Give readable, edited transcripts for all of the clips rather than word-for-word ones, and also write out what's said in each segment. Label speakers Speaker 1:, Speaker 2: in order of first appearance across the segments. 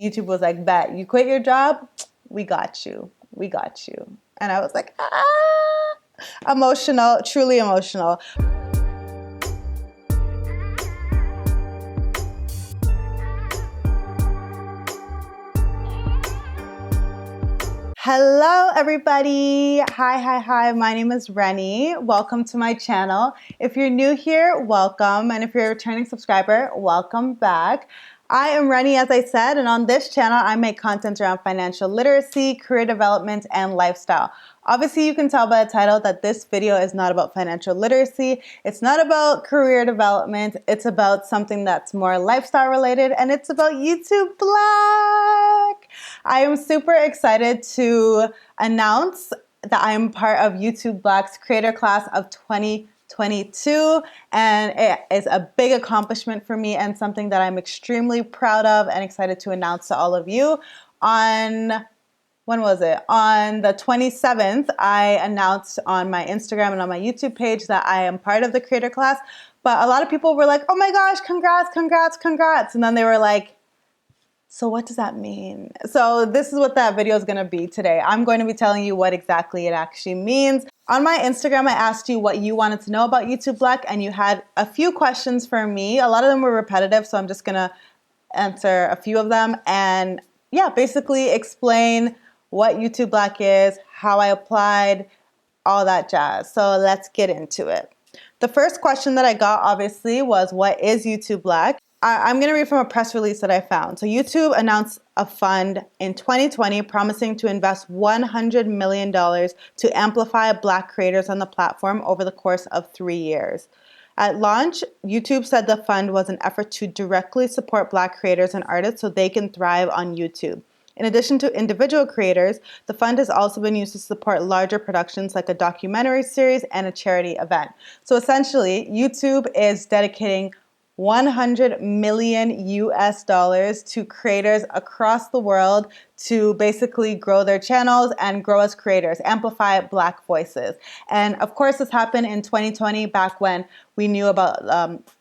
Speaker 1: YouTube was like, bet, you quit your job? We got you. We got you. And I was like, emotional, truly emotional. Hello, everybody. Hi. My name is Reni. Welcome to my channel. If you're new here, welcome. And if you're a returning subscriber, welcome back. I am Reni, as I said, and on this channel, I make content around financial literacy, career development, and lifestyle. Obviously, you can tell by the title that this video is not about financial literacy. It's not about career development. It's about something that's more lifestyle related, and it's about YouTube Black. I am super excited to announce that I am part of YouTube Black's creator class of 2022, and it is a big accomplishment for me and something that I'm extremely proud of and excited to announce to all of you. When was it? On the 27th, I announced on my Instagram and on my YouTube page that I am part of the creator class, but a lot of people were like, oh my gosh, congrats. And then they were like, so what does that mean? So this is what that video is going to be today. I'm going to be telling you what exactly it actually means. On my Instagram, I asked you what you wanted to know about YouTube Black, and you had a few questions for me. A lot of them were repetitive, so I'm just going to answer a few of them and basically explain what YouTube Black is, how I applied, all that jazz. So let's get into it. The first question that I got, obviously, was what is YouTube Black? I'm going to read from a press release that I found. So YouTube announced a fund in 2020 promising to invest $100 million to amplify Black creators on the platform over the course of 3 years. At launch, YouTube said the fund was an effort to directly support Black creators and artists so they can thrive on YouTube. In addition to individual creators, the fund has also been used to support larger productions like a documentary series and a charity event. So essentially, YouTube is dedicating $100 million to creators across the world to basically grow their channels and grow as creators, amplify Black voices. And of course, this happened in 2020, back when we knew about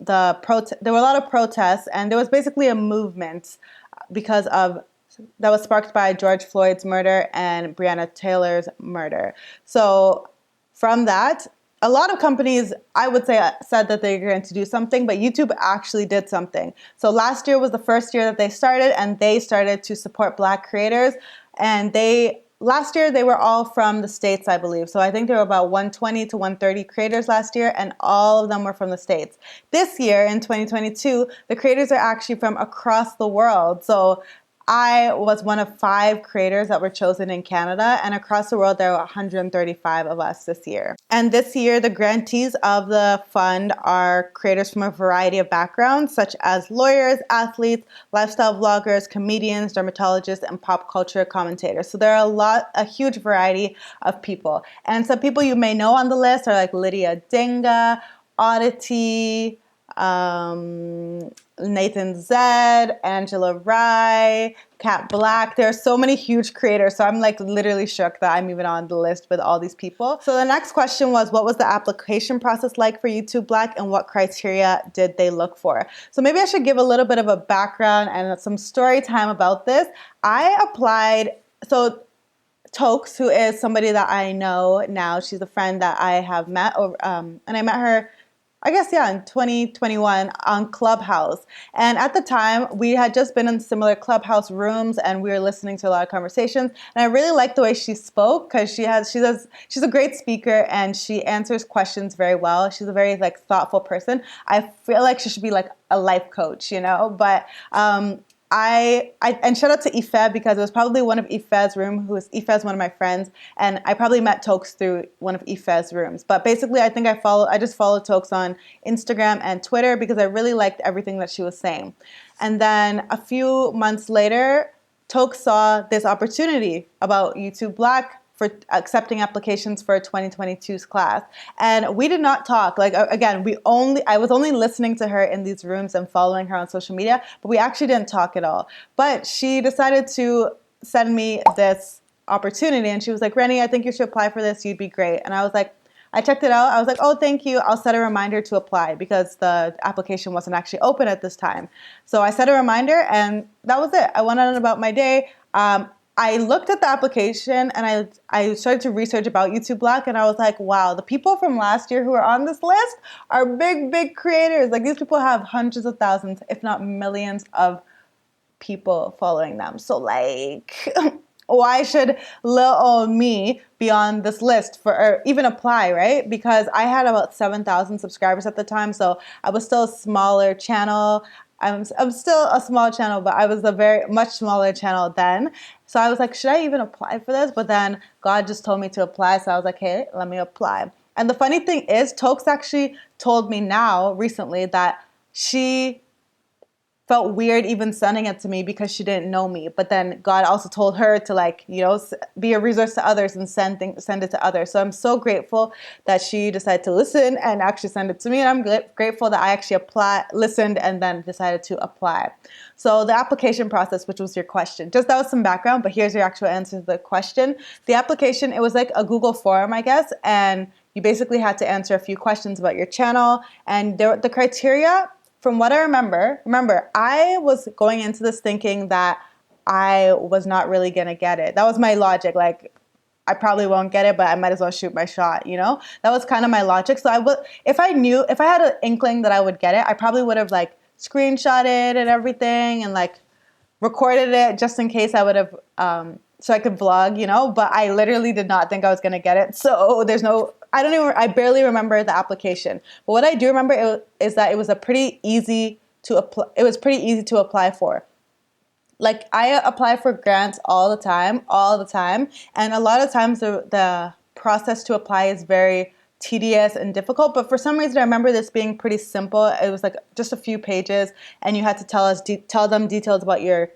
Speaker 1: there were a lot of protests, and there was basically a movement that was sparked by George Floyd's murder and Breonna Taylor's murder. So from that, a lot of companies, I would say, said that they're going to do something, but YouTube actually did something. So last year was the first year that they started, and they started to support Black creators. And last year, they were all from the States, I believe. So I think there were about 120 to 130 creators last year, and all of them were from the States. This year, in 2022, the creators are actually from across the world. So I was one of 5 creators that were chosen in Canada, and across the world there were 135 of us this year. And this year the grantees of the fund are creators from a variety of backgrounds, such as lawyers, athletes, lifestyle vloggers, comedians, dermatologists, and pop culture commentators. So there are a huge variety of people. And some people you may know on the list are like Lydia Dinga, Oddity, Nathan Zed, Angela Rye, Kat Black. There are so many huge creators, so I'm like literally shook that I'm even on the list with all these people. So the next question was, what was the application process like for YouTube Black, and what criteria did they look for? So maybe I should give a little bit of a background and some story time about this. I applied, so Tokes, who is somebody that I know now, she's a friend that I have met, and I met her in 2021 on Clubhouse. And at the time, we had just been in similar Clubhouse rooms, and we were listening to a lot of conversations. And I really liked the way she spoke, because she's a great speaker, and she answers questions very well. She's a very thoughtful person. I feel like she should be like a life coach, But and shout out to Ife, because it was probably one of Ife's room, Ife's one of my friends, and I probably met Tokes through one of Ife's rooms. But basically, I think I just followed Tokes on Instagram and Twitter because I really liked everything that she was saying. And then a few months later, Tokes saw this opportunity about YouTube Black for accepting applications for 2022's class. And we did not talk. Again, I was only listening to her in these rooms and following her on social media, but we actually didn't talk at all. But she decided to send me this opportunity, and she was like, Reni, I think you should apply for this. You'd be great. And I was like, I checked it out. I was like, oh, thank you. I'll set a reminder to apply because the application wasn't actually open at this time. So I set a reminder and that was it. I went on about my day. I looked at the application and I started to research about YouTube Black and I was like, wow, the people from last year who are on this list are big, big creators. Like these people have hundreds of thousands, if not millions of people following them. So like, why should little old me be on this list for, or even apply, right? Because I had about 7,000 subscribers at the time. So I was still a smaller channel. I'm still a small channel, but I was a very much smaller channel then. So I was like, should I even apply for this? But then God just told me to apply. So I was like, hey, let me apply. And the funny thing is, Tokes actually told me now recently that she felt weird even sending it to me because she didn't know me. But then God also told her to like, you know, be a resource to others and send it to others. So I'm so grateful that she decided to listen and actually send it to me. And I'm grateful that I actually listened and then decided to apply. So the application process, which was your question, just that was some background, but here's your actual answer to the question. The application, it was like a Google form, I guess. And you basically had to answer a few questions about your channel. And the criteria, from what I remember, I was going into this thinking that I was not really going to get it. That was my logic. Like, I probably won't get it, but I might as well shoot my shot, you know? That was kind of my logic. So if I had an inkling that I would get it, I probably would have like screenshotted and everything and like recorded it just in case I would have, so I could vlog, you know? But I literally did not think I was going to get it. So I barely remember the application. But what I do remember is that it was pretty easy to apply for. Like I apply for grants all the time. And a lot of times the process to apply is very tedious and difficult. But for some reason, I remember this being pretty simple. It was like just a few pages and you had to tell them details about your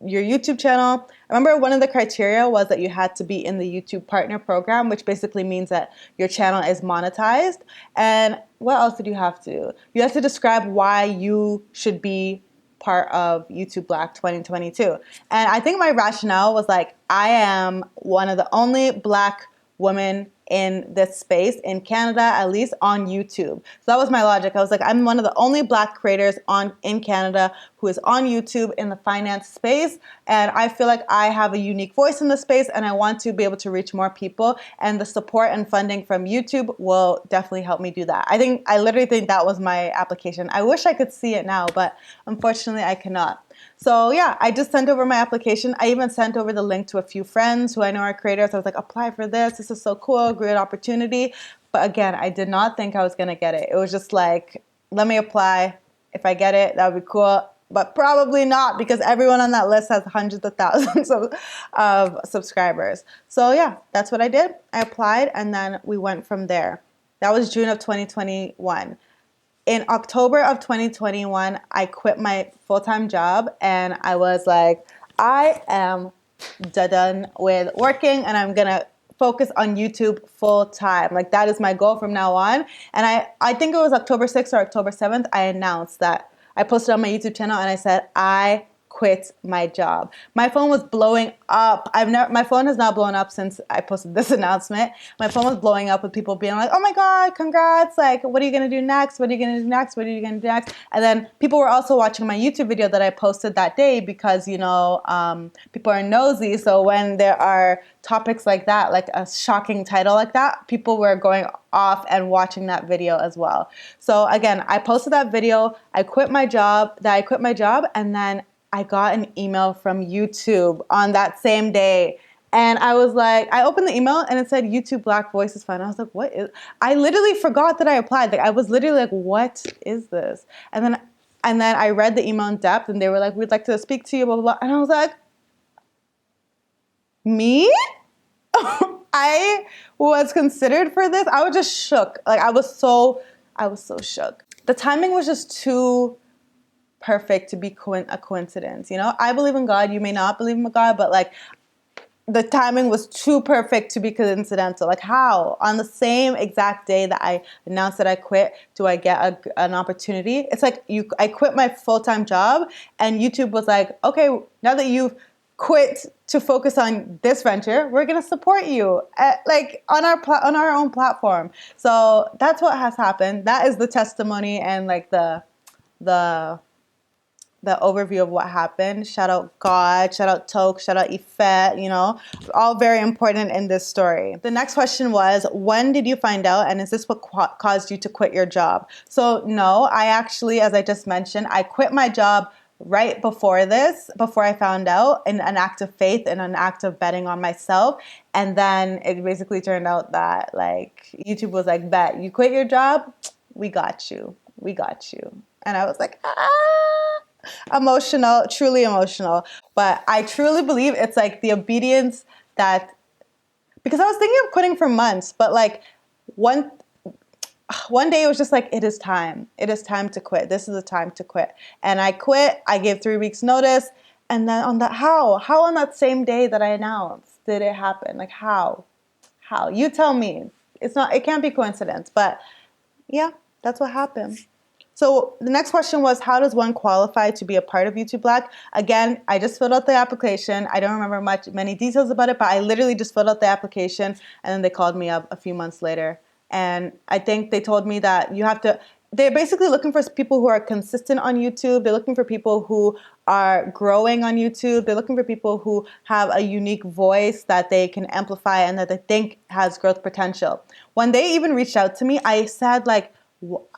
Speaker 1: YouTube channel. I remember one of the criteria was that you had to be in the YouTube Partner Program, which basically means that your channel is monetized. And what else did you have to? You have to describe why you should be part of YouTube Black 2022. And I think my rationale was like, I am one of the only Black women in this space in Canada, at least on YouTube. So that was my logic. I was like, I'm one of the only Black creators in Canada who is on YouTube in the finance space. And I feel like I have a unique voice in the space and I want to be able to reach more people. And the support and funding from YouTube will definitely help me do that. I literally think that was my application. I wish I could see it now, but unfortunately I cannot. So yeah, I just sent over my application. I even sent over the link to a few friends who I know are creators. I was like, apply for this. This is so cool, great opportunity. But again, I did not think I was going to get it. It was just like, let me apply. If I get it, that would be cool. But probably not because everyone on that list has hundreds of thousands of subscribers. So yeah, that's what I did. I applied and then we went from there. That was June of 2021. In October of 2021, I quit my full-time job and I was like, I am done with working and I'm going to focus on YouTube full-time. Like that is my goal from now on. And I think it was October 6th or October 7th, I announced that I posted on my YouTube channel and I said, I quit my job. My phone was blowing up. My phone has not blown up since I posted this announcement. My phone was blowing up with people being like, oh my God, congrats. Like, what are you going to do next? What are you going to do next? What are you going to do next? And then people were also watching my YouTube video that I posted that day because, you know, people are nosy. So when there are topics like that, like a shocking title like that, people were going off and watching that video as well. So again, I posted that video. I quit my job, and then I got an email from YouTube on that same day. And I was like, I opened the email and it said YouTube Black Voice is fun. I was like, what is, I literally forgot that I applied. Like I was literally like, what is this? And then I read the email in depth and they were like, we'd like to speak to you, blah, blah, blah. And I was like, me? I was considered for this. I was just shook. Like I was so shook. The timing was just too perfect to be a coincidence, you know? I believe in God. You may not believe in God, but like the timing was too perfect to be coincidental. Like how? On the same exact day that I announced that I quit, do I get an opportunity? It's like I quit my full-time job and YouTube was like, okay, now that you've quit to focus on this venture, we're gonna support you like on our own platform. So that's what has happened. That is the testimony and like the overview of what happened. Shout out God, shout out Toke, shout out Ifet, you know, all very important in this story. The next question was, when did you find out, and is this what caused you to quit your job? So no, I actually, as I just mentioned, I quit my job right before this, before I found out, in an act of faith and an act of betting on myself. And then it basically turned out that like YouTube was like, bet, you quit your job, we got you. We got you. And I was like, emotional, truly emotional. But I truly believe it's like the obedience that, because I was thinking of quitting for months, but like one day it was just like, it is time. It is time to quit. This is the time to quit. And I quit. I gave 3 weeks notice. And then on that, how on that same day that I announced did it happen? Like how? You tell me. It can't be coincidence, but yeah, that's what happened. So the next question was, how does one qualify to be a part of YouTube Black? Again, I just filled out the application. I don't remember many details about it, but I literally just filled out the application, and then they called me up a few months later. And I think they told me that they're basically looking for people who are consistent on YouTube. They're looking for people who are growing on YouTube. They're looking for people who have a unique voice that they can amplify and that they think has growth potential. When they even reached out to me, I said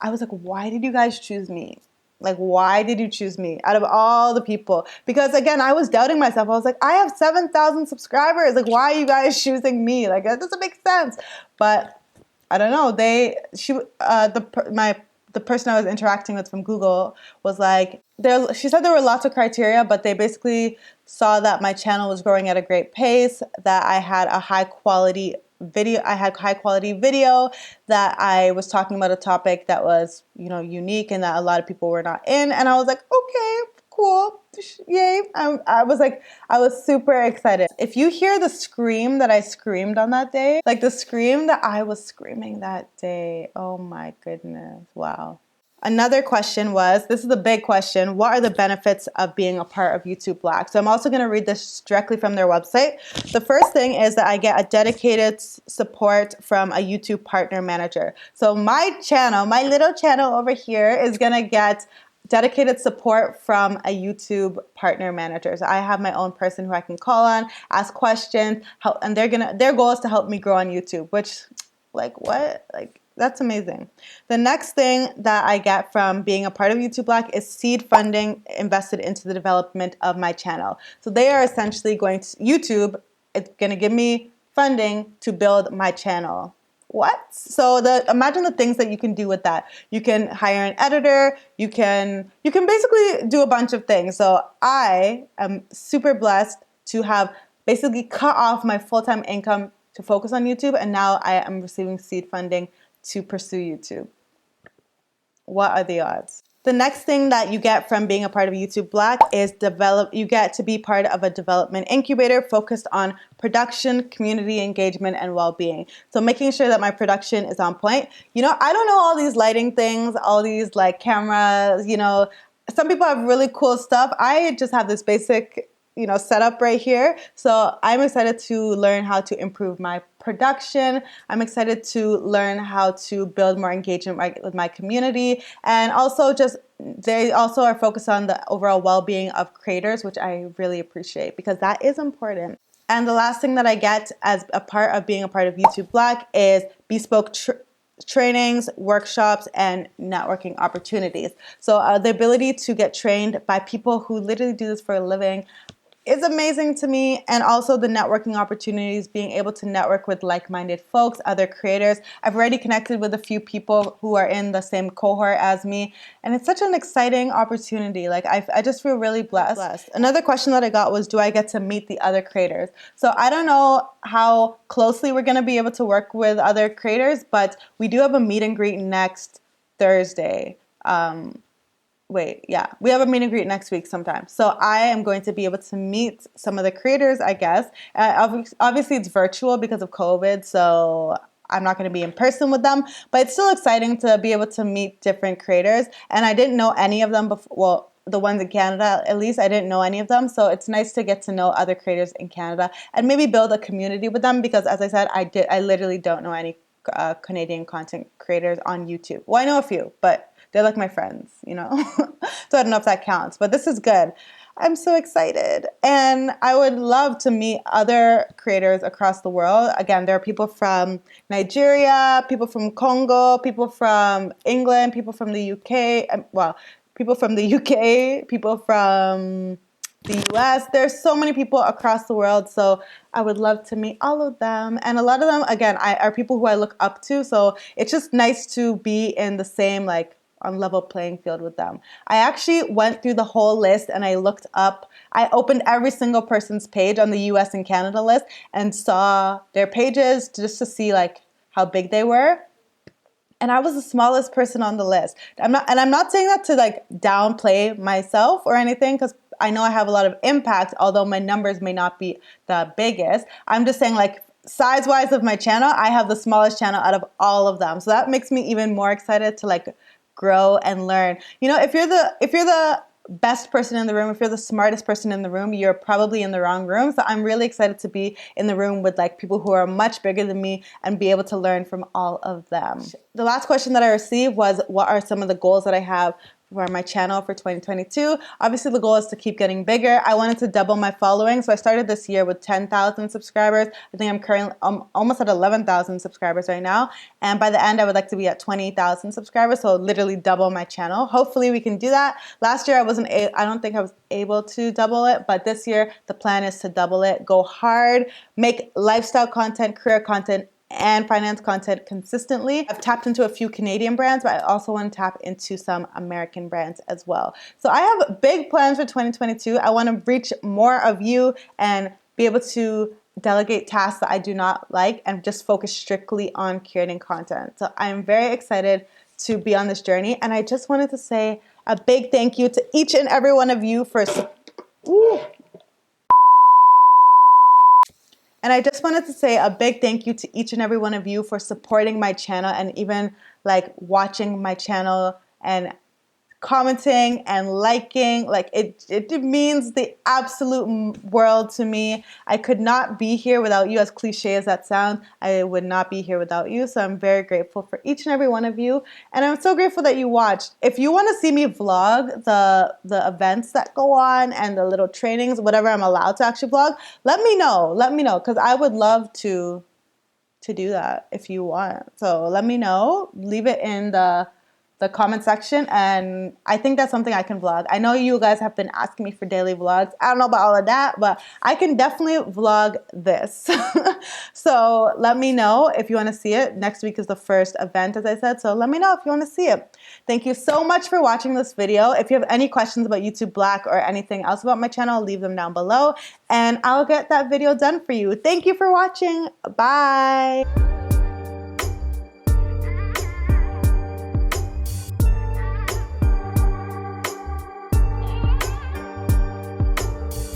Speaker 1: I was like, why did you guys choose me? Like, why did you choose me out of all the people? Because again, I was doubting myself. I was like, I have 7,000 subscribers. Like, why are you guys choosing me? Like, that doesn't make sense. But I don't know. The person I was interacting with from Google was like, she said there were lots of criteria, but they basically saw that my channel was growing at a great pace, that I had a high quality video, that I was talking about a topic that was, you know, unique and that a lot of people were not in. And I was like, okay, cool, yay. I was super excited. If you hear the scream that I screamed on that day, like the scream that I was screaming that day, oh my goodness, wow. Another question was, this is a big question, what are the benefits of being a part of YouTube Black? So I'm also going to read this directly from their website. The first thing is that I get a dedicated support from a YouTube partner manager. So my channel, my little channel over here is going to get dedicated support from a YouTube partner manager. So I have my own person who I can call on, ask questions, and their goal is to help me grow on YouTube, which, like, what? Like, that's amazing. The next thing that I get from being a part of YouTube Black is seed funding invested into the development of my channel. So they are essentially YouTube is going to give me funding to build my channel. What? So imagine the things that you can do with that. You can hire an editor. You can basically do a bunch of things. So I am super blessed to have basically cut off my full-time income to focus on YouTube, and now I am receiving seed funding to pursue YouTube. What are the odds? The next thing that you get from being a part of YouTube Black is you get to be part of a development incubator focused on production, community engagement, and well-being. So making sure that my production is on point. You know, I don't know all these lighting things, all these like cameras, you know, some people have really cool stuff. I just have this basic, you know, setup right here. So I'm excited to learn how to improve my production. I'm excited to learn how to build more engagement with my community. And also they also are focused on the overall well-being of creators, which I really appreciate because that is important. And the last thing that I get as a part of being a part of YouTube Black is bespoke trainings, workshops, and networking opportunities. So the ability to get trained by people who literally do this for a living is amazing to me. And also the networking opportunities, being able to network with like-minded folks, other creators. I've already connected with a few people who are in the same cohort as me, and it's such an exciting opportunity. Like I just feel really blessed. Another question that I got was, do I get to meet the other creators? So I don't know how closely we're gonna be able to work with other creators, but we do have a meet and greet next Thursday. We have a meet and greet next week sometime. So I am going to be able to meet some of the creators, I guess. Obviously, it's virtual because of COVID, so I'm not going to be in person with them. But it's still exciting to be able to meet different creators. And I didn't know any of them before. Well, the ones in Canada, at least I didn't know any of them. So it's nice to get to know other creators in Canada and maybe build a community with them, because as I said, I literally don't know any Canadian content creators on YouTube. Well, I know a few, but they're like my friends, you know? So I don't know if that counts, but this is good. I'm so excited. And I would love to meet other creators across the world. Again, there are people from Nigeria, people from Congo, people from England, people from the UK, well, people from the UK, people from the US. There's so many people across the world, so I would love to meet all of them. And a lot of them, again, are people who I look up to, so it's just nice to be in the same, like, on level playing field with them. I actually went through the whole list and I looked up, I opened every single person's page on the US and Canada list and saw their pages just to see like how big they were. And I was the smallest person on the list. I'm not saying that to like downplay myself or anything, because I know I have a lot of impact, although my numbers may not be the biggest. I'm just saying, like, size-wise of my channel, I have the smallest channel out of all of them. So that makes me even more excited to like grow and learn. You know, if you're the best person in the room, if you're the smartest person in the room, you're probably in the wrong room. So I'm really excited to be in the room with like people who are much bigger than me and be able to learn from all of them. The last question that I received was, what are some of the goals that I have for my channel for 2022. Obviously, the goal is to keep getting bigger. I wanted to double my following, so I started this year with 10,000 subscribers. I think I'm currently almost at 11,000 subscribers right now, and by the end, I would like to be at 20,000 subscribers, so literally double my channel. Hopefully, we can do that. Last year, I don't think I was able to double it, but this year, the plan is to double it, go hard, make lifestyle content, career content, and finance content consistently. I've tapped into a few Canadian brands, but I also want to tap into some American brands as well. So I have big plans for 2022. I want to reach more of you and be able to delegate tasks that I do not like and just focus strictly on creating content. So I'm very excited to be on this journey. And I just wanted to say a big thank you to each and every one of you for And I just wanted to say a big thank you to each and every one of you for supporting my channel and even like watching my channel and commenting and liking. Like it means the absolute world to me. I could not be here without you, as cliche as that sounds. I would not be here without you. So I'm very grateful for each and every one of you. And I'm so grateful that you watched. If you want to see me vlog the events that go on and the little trainings, whatever I'm allowed to actually vlog, let me know. Let me know, because I would love to do that if you want. So let me know. Leave it in the comment section, and I think that's something I can vlog. I know you guys have been asking me for daily vlogs. I don't know about all of that, but I can definitely vlog this. So let me know if you want to see it. Next week is the first event, as I said, so let me know if you want to see it. Thank you so much for watching this video. If you have any questions about YouTube Black or anything else about my channel, leave them down below, and I'll get that video done for you. Thank you for watching. Bye.